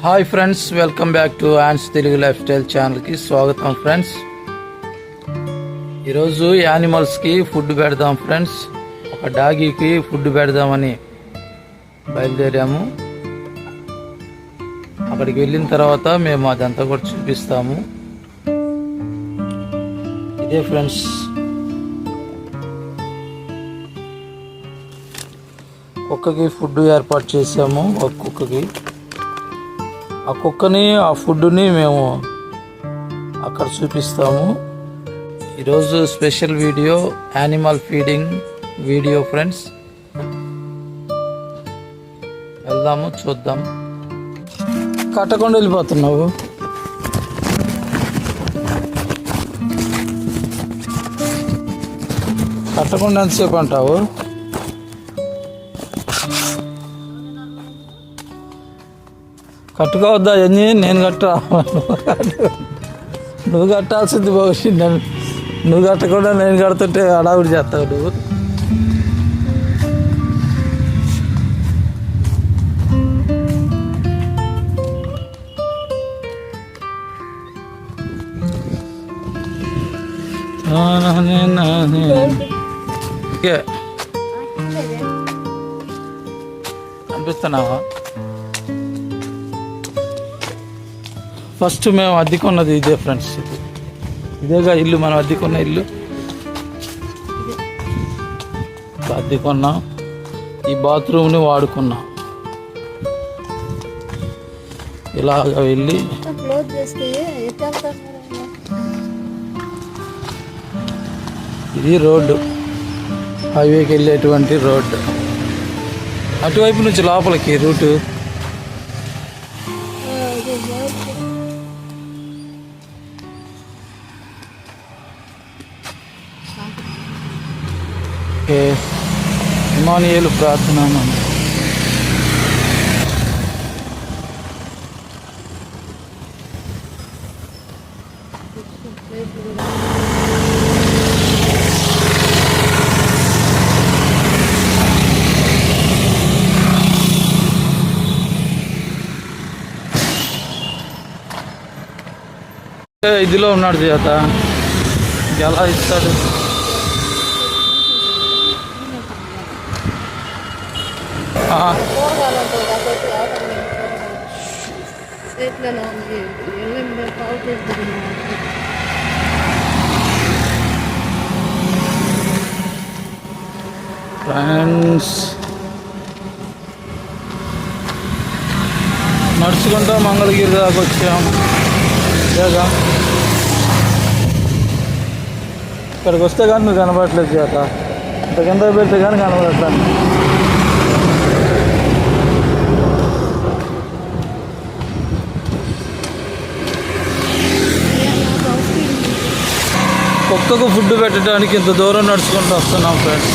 Hi friends, welcome back to Ann's Telugu life style ఛానల్కి స్వాగతం friends. ఈరోజు యానిమల్స్కి ఫుడ్ పెడదాం ఫ్రెండ్స్. ఒక డాగీకి ఫుడ్ పెడదామని బయలుదేరాము. అక్కడికి వెళ్ళిన తర్వాత మేము అదంతా కూడా చూపిస్తాము. ఇదే ఫ్రెండ్స్ కుక్కకి ఫుడ్ ఏర్పాటు చేసాము. ఒక కుక్కకి ఆ కుక్కని ఆ ఫుడ్ని మేము అక్కడ చూపిస్తాము. ఈరోజు special video animal feeding video friends. వెళ్దాము, చూద్దాం. కట్టకుండా వెళ్ళిపోతున్నావు. కట్టకుండా ఎంతసేపు అంటావు? కట్టుకోవద్దా ఎన్ని? నేను కట్టా, నువ్వు కట్టాల్సింది భవిష్యత్. నువ్వు కట్టకుండా నేను కడుతుంటే హడావుడి చేస్తావు నువ్వు. అనిపిస్తున్నావా? ఫస్ట్ మేము అద్దెకున్నది ఇదే ఫ్రెండ్స్. ఇదేగా ఇల్లు, మనం అద్దెకున్న ఇల్లు. అద్దెకున్నాం. ఈ బాత్రూమ్ని వాడుకున్నాం. ఇలాగ వెళ్ళి ఇది రోడ్డు, హైవేకి వెళ్ళేటువంటి రోడ్డు. అటువైపు నుంచి లోపలికి రూటు. ఇమానుయేలు ప్రార్థన. ఇదిలో ఉన్నాడు చేత ఎలా ఇస్తాడు? ఫ్రెండ్స్, నడుచుకుంటా మంగళగిరి దాకా వచ్చాం. ఇక్కడికి వస్తే కానీ నువ్వు కనబడట్లేదు చేత. ఇంత కింద పెడితే కానీ కనబడట్లేదు. కుక్కకు ఫుడ్ పెట్టడానికి ఇంత దూరం నడుచుకుంటూ వస్తున్నాం ఫ్రెండ్స్.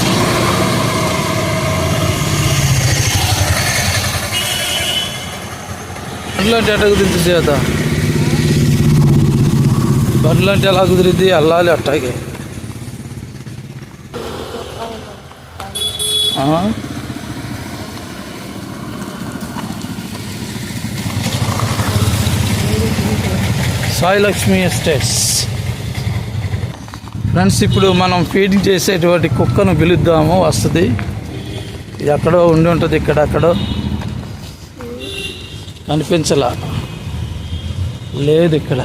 బండ్లు అంటే ఎట్లా కుదిరిద్ది చేత? బండ్లు అంటే ఎలా కుదిరిద్ది? వెళ్ళాలి అట్టాగే. Sai Lakshmi estates friends. ఇప్పుడు మనం ఫీడింగ్ చేసేటువంటి కుక్కను పిలుద్దాము, వస్తుంది. ఇది ఎక్కడో ఉండి ఉంటుంది, ఇక్కడెక్కడో కనిపించలా. లేదు ఇక్కడ.